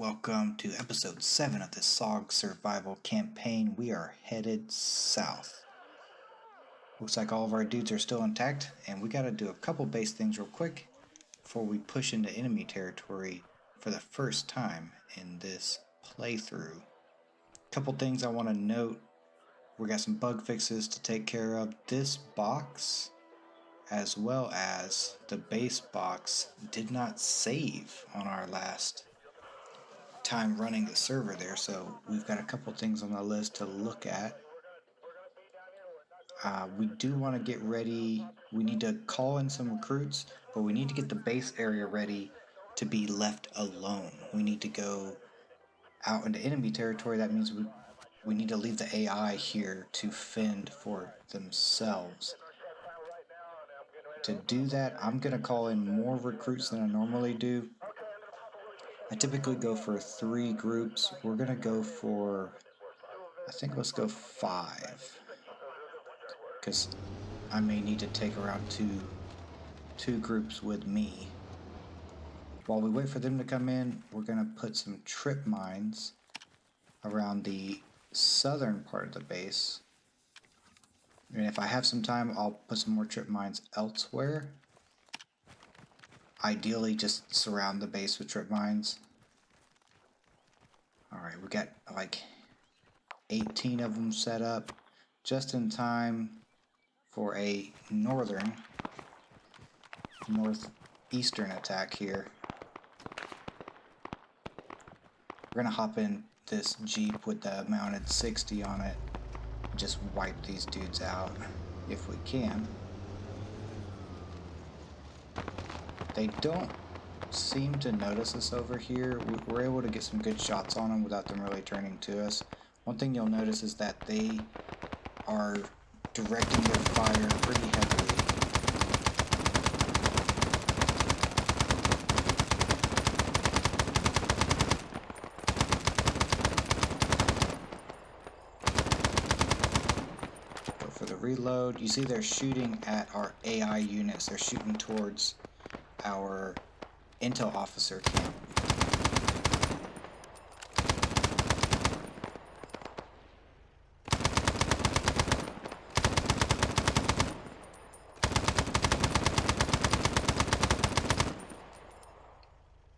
Welcome to episode 7 of the SOG Survival Campaign. We are headed south. Looks like all of our dudes are still intact, and we gotta do a couple base things real quick before we push into enemy territory for the first time in this playthrough. Couple things I want to note. We got some bug fixes to take care of. This box, as well as the base box, did not save on our last time running the server there, so we've got a couple things on the list to look at. We do want to get ready. We need to call in some recruits, but we need to get the base area ready to be left alone. We need to go out into enemy territory. That means we need to leave the AI here to fend for themselves. To do that, I'm going to call in more recruits than I normally do. I typically go for 3 groups. We're going to go for, I think let's go 5. Because I may need to take around two groups with me. While we wait for them to come in, we're going to put some trip mines around the southern part of the base. And if I have some time, I'll put some more trip mines elsewhere. Ideally, just surround the base with trip mines. Alright, we got like 18 of them set up just in time for a northeastern attack here. We're gonna hop in this Jeep with the mounted 60 on it and just wipe these dudes out if we can. They don't seem to notice us over here. We're able to get some good shots on them without them really turning to us. One thing you'll notice is that they are directing their fire pretty heavily. Go for the reload. You see they're shooting at our AI units. They're shooting towards our intel officer camp.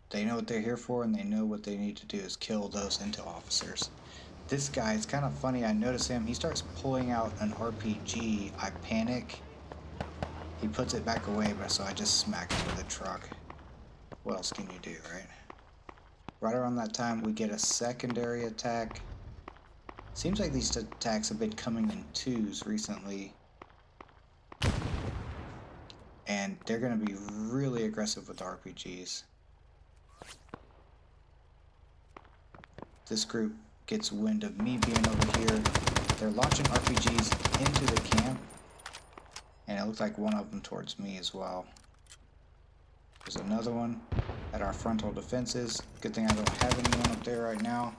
They know what they're here for, and they know what they need to do is kill those intel officers. This guy, it's kind of funny, I notice him, he starts pulling out an RPG, I panic, he puts it back away, so I just smack him with a truck. What else can you do, right? Right around that time, we get a secondary attack. Seems like these attacks have been coming in 2s recently. And they're going to be really aggressive with RPGs. This group gets wind of me being over here. They're launching RPGs into the camp. And it looks like one of them towards me as well. There's another one at our frontal defenses. Good thing I don't have anyone up there right now.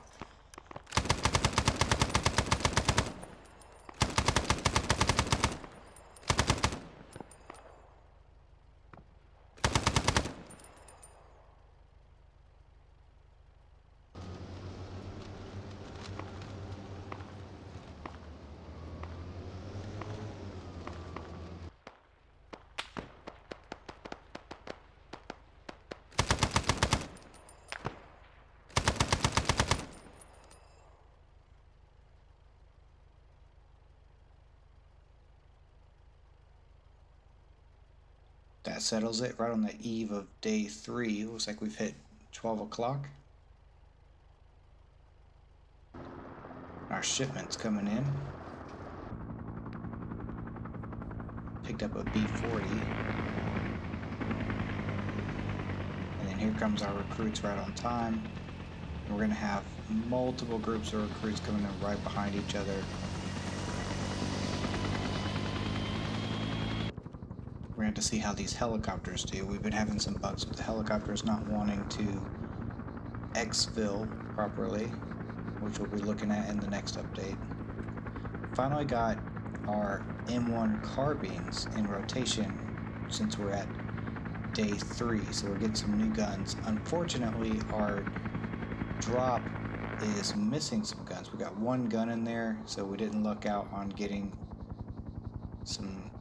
That settles it right on the eve of day 3. Looks like we've hit 12 o'clock. Our shipment's coming in. Picked up a B-40. And then here comes our recruits right on time. We're going to have multiple groups of recruits coming in right behind each other. We're going to have to see how these helicopters do. We've been having some bugs with the helicopters not wanting to exfil properly, which we'll be looking at in the next update. Finally got our M1 carbines in rotation since we're at day 3, so we're getting some new guns. Unfortunately, our drop is missing some guns. We got one gun in there, so we didn't luck out on getting some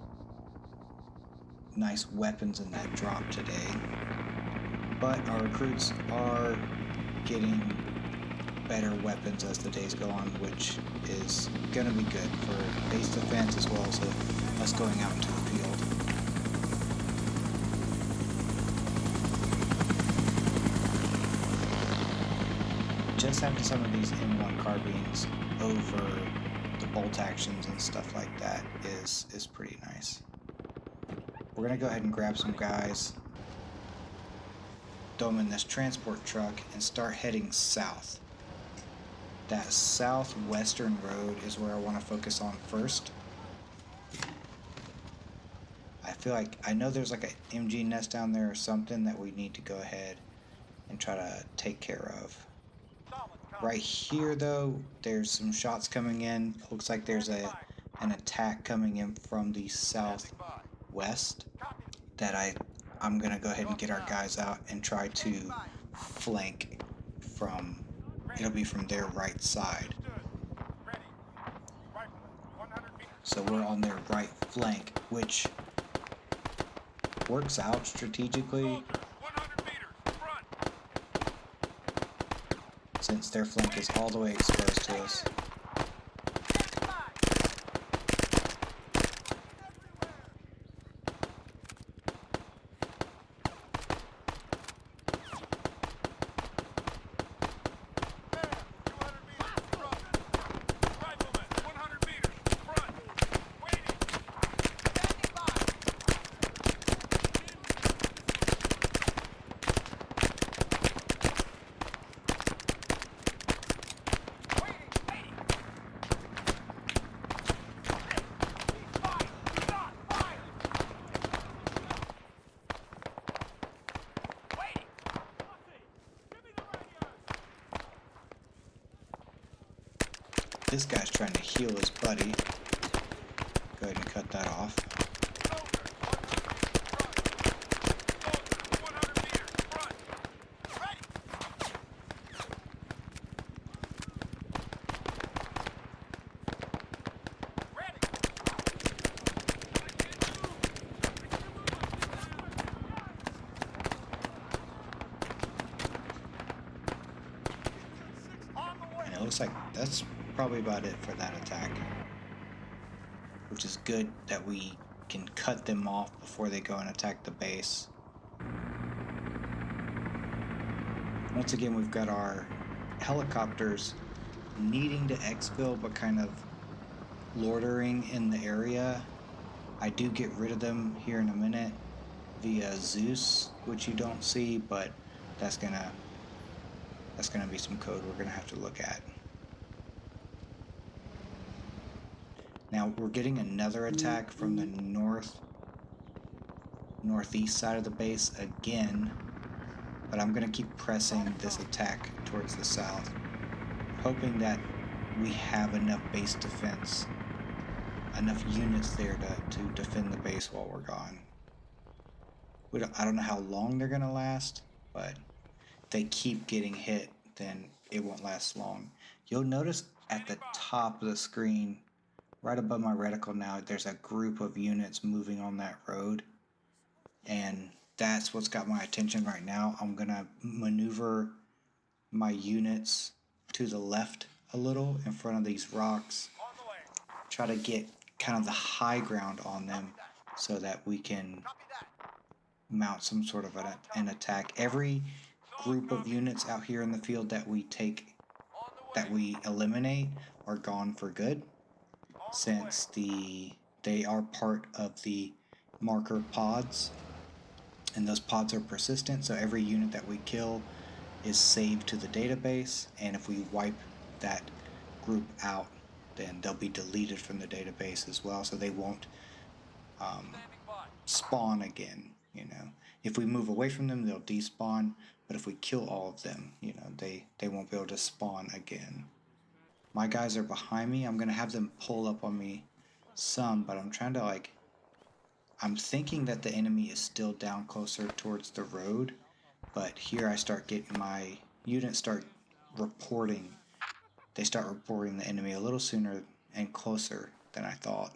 nice weapons in that drop today. But our recruits are getting better weapons as the days go on, which is going to be good for base defense as well as us going out into the field. Just having some of these M1 carbines over the bolt actions and stuff like that is pretty nice. We're going to go ahead and grab some guys, throw them in this transport truck, and start heading south. That southwestern road is where I want to focus on first. I feel like I know there's like a MG nest down there or something that we need to go ahead and try to take care of. Right here though, there's some shots coming in. It looks like there's an attack coming in from the southwest that I'm gonna go ahead and get our guys out and try to flank from. It'll be from their right side. So we're on their right flank, which works out strategically since their flank is all the way exposed to us. This guy's trying to heal his buddy. Go ahead and cut that off. And it looks like that's probably about it for that attack, which is good that we can cut them off before they go and attack the base. Once again, we've got our helicopters needing to exfil but kind of loitering in the area. I do get rid of them here in a minute via Zeus, which you don't see, but that's gonna be some code we're gonna have to look at. Now we're getting another attack from the northeast side of the base again, but I'm going to keep pressing this attack towards the south, hoping that we have enough base defense, enough units there to defend the base while we're gone. I don't know how long they're going to last, but if they keep getting hit, then it won't last long. You'll notice at the top of the screen, right above my reticle now, there's a group of units moving on that road, and that's what's got my attention right now. I'm gonna maneuver my units to the left a little in front of these rocks, try to get kind of the high ground on them so that we can mount some sort of an attack. Every group of units out here in the field that we eliminate are gone for good, since they are part of the marker pods, and those pods are persistent, so every unit that we kill is saved to the database, and if we wipe that group out, then they'll be deleted from the database as well, so they won't spawn again. If we move away from them, they'll despawn, but if we kill all of them, they won't be able to spawn again. My guys are behind me. I'm going to have them pull up on me some, but I'm trying to I'm thinking that the enemy is still down closer towards the road, but here I start getting my units start reporting. They start reporting the enemy a little sooner and closer than I thought.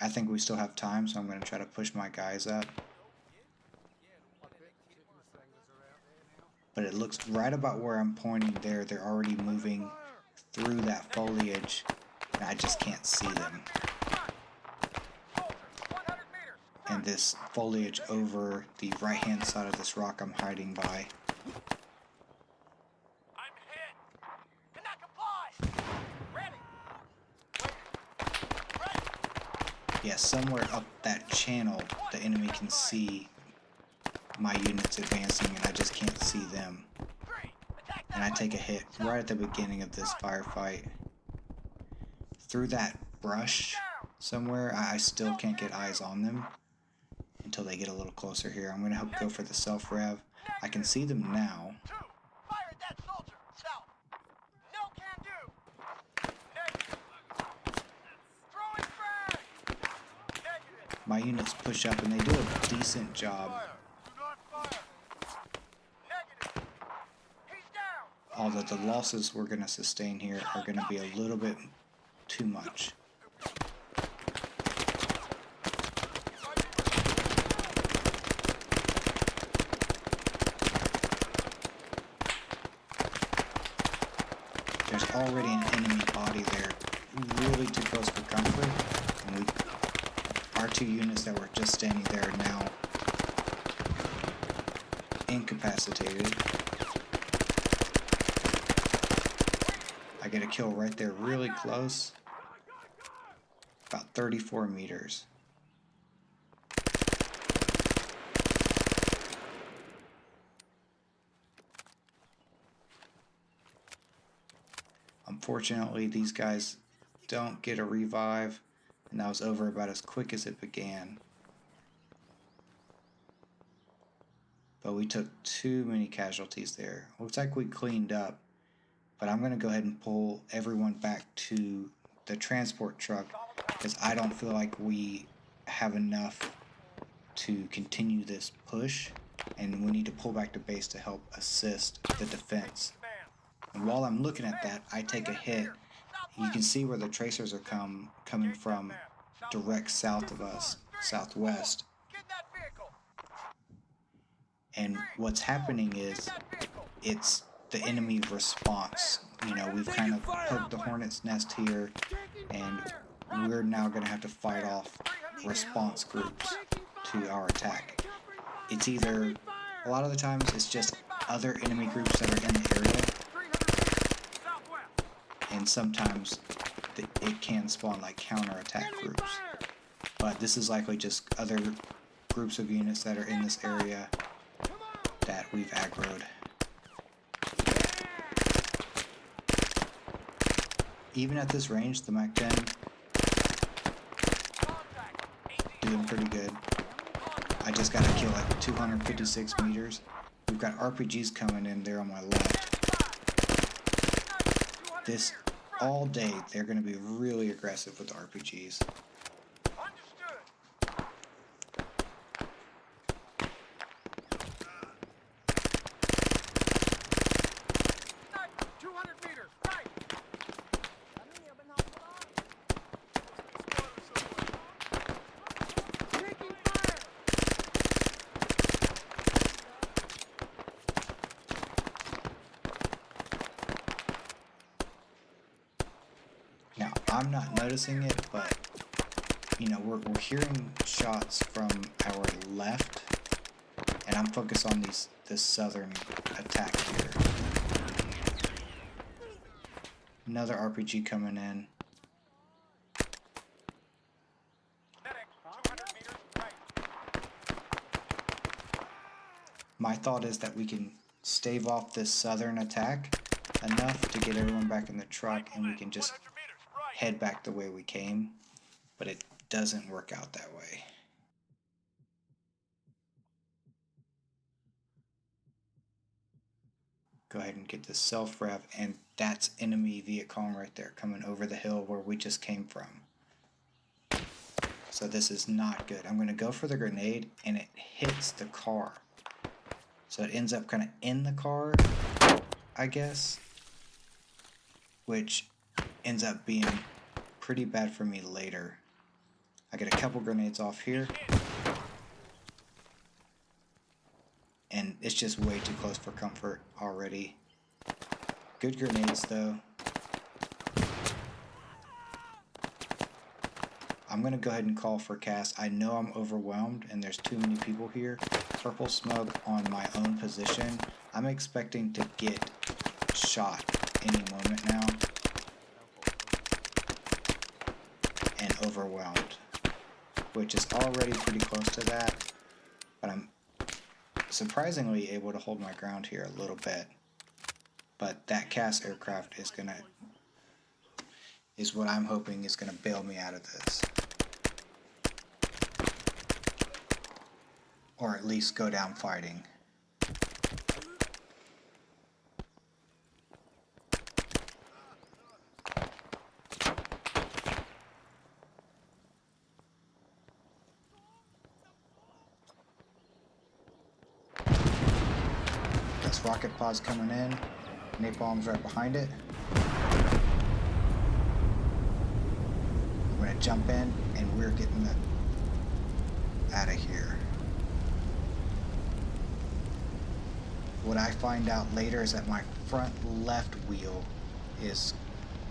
I think we still have time, so I'm going to try to push my guys up. But it looks right about where I'm pointing there. They're already moving through that foliage, and I just can't see them. And this foliage over the right-hand side of this rock I'm hiding by. Yeah, somewhere up that channel, the enemy can see my units advancing, and I just can't see them. And I take a hit right at the beginning of this firefight. Through that brush somewhere, I still can't get eyes on them until they get a little closer here. I'm going to go for the self-rev. I can see them now. My units push up and they do a decent job. Although the losses we're going to sustain here are going to be a little bit too much. There's already an enemy body there, really too close for comfort, and our two units that were just standing there are now incapacitated. I get a kill right there, really close, about 34 meters. Unfortunately, these guys don't get a revive, and that was over about as quick as it began. But we took too many casualties there. Looks like we cleaned up, but I'm going to go ahead and pull everyone back to the transport truck because I don't feel like we have enough to continue this push, and we need to pull back to base to help assist the defense. And while I'm looking at that, I take a hit. You can see where the tracers are coming from direct south of us, southwest. And what's happening is it's the enemy response. You know, we've kind of poked the hornet's nest here, and we're now going to have to fight off response groups to our attack. It's either, a lot of the times, it's just other enemy groups that are in the area, and sometimes it can spawn like counterattack groups. But this is likely just other groups of units that are in this area that we've aggroed. Even at this range, the Mac 10 doing pretty good. I just got a kill at 256 meters. We've got RPGs coming in there on my left. This all day, they're going to be really aggressive with RPGs. Now, I'm not noticing it, but, you know, we're hearing shots from our left, and I'm focused on this southern attack here. Another RPG coming in. My thought is that we can stave off this southern attack enough to get everyone back in the truck, and we can just head back the way we came, but it doesn't work out that way. Go ahead and get this self-rev, and that's enemy Viet Cong right there coming over the hill where we just came from. So this is not good. I'm going to go for the grenade, and it hits the car. So it ends up kind of in the car, I guess, which ends up being pretty bad for me later. I get a couple grenades off here, and it's just way too close for comfort already. Good grenades though. I'm gonna go ahead and call for cast. I know I'm overwhelmed and there's too many people here. Purple smoke on my own position. I'm expecting to get shot any moment now. And overwhelmed, which is already pretty close to that, but I'm surprisingly able to hold my ground here a little bit. But that cast aircraft is what I'm hoping is gonna bail me out of this. Or at least go down fighting. This rocket pod's coming in. Napalm's right behind it. I'm gonna jump in and we're getting out of here. What I find out later is that my front left wheel is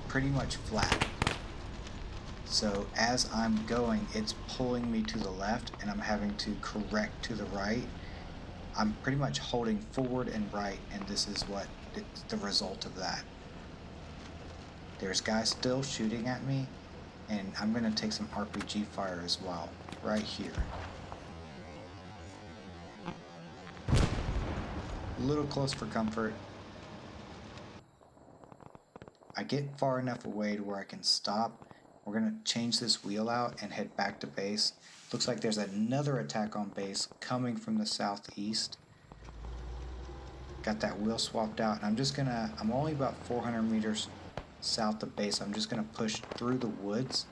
pretty much flat. So as I'm going, it's pulling me to the left and I'm having to correct to the right. I'm pretty much holding forward and right, and this is what the result of that. There's guys still shooting at me, and I'm going to take some RPG fire as well, right here. A little close for comfort. I get far enough away to where I can stop. We're going to change this wheel out and head back to base. Looks like there's another attack on base coming from the southeast. Got that wheel swapped out, and I'm only about 400 meters south of base. I'm just gonna push through the woods.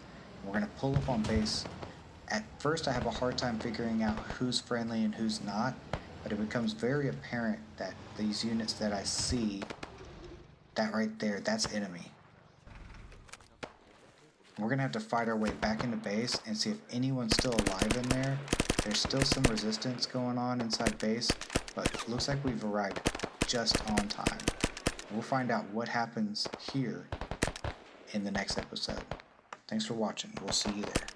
We're gonna pull up on base. At first I have a hard time figuring out who's friendly and who's not, but it becomes very apparent that these units that I see, that right there, that's enemy. We're gonna have to fight our way back into base and see if anyone's still alive in there. There's still some resistance going on inside base, but it looks like we've arrived just on time. We'll find out what happens here in the next episode. Thanks for watching. We'll see you there.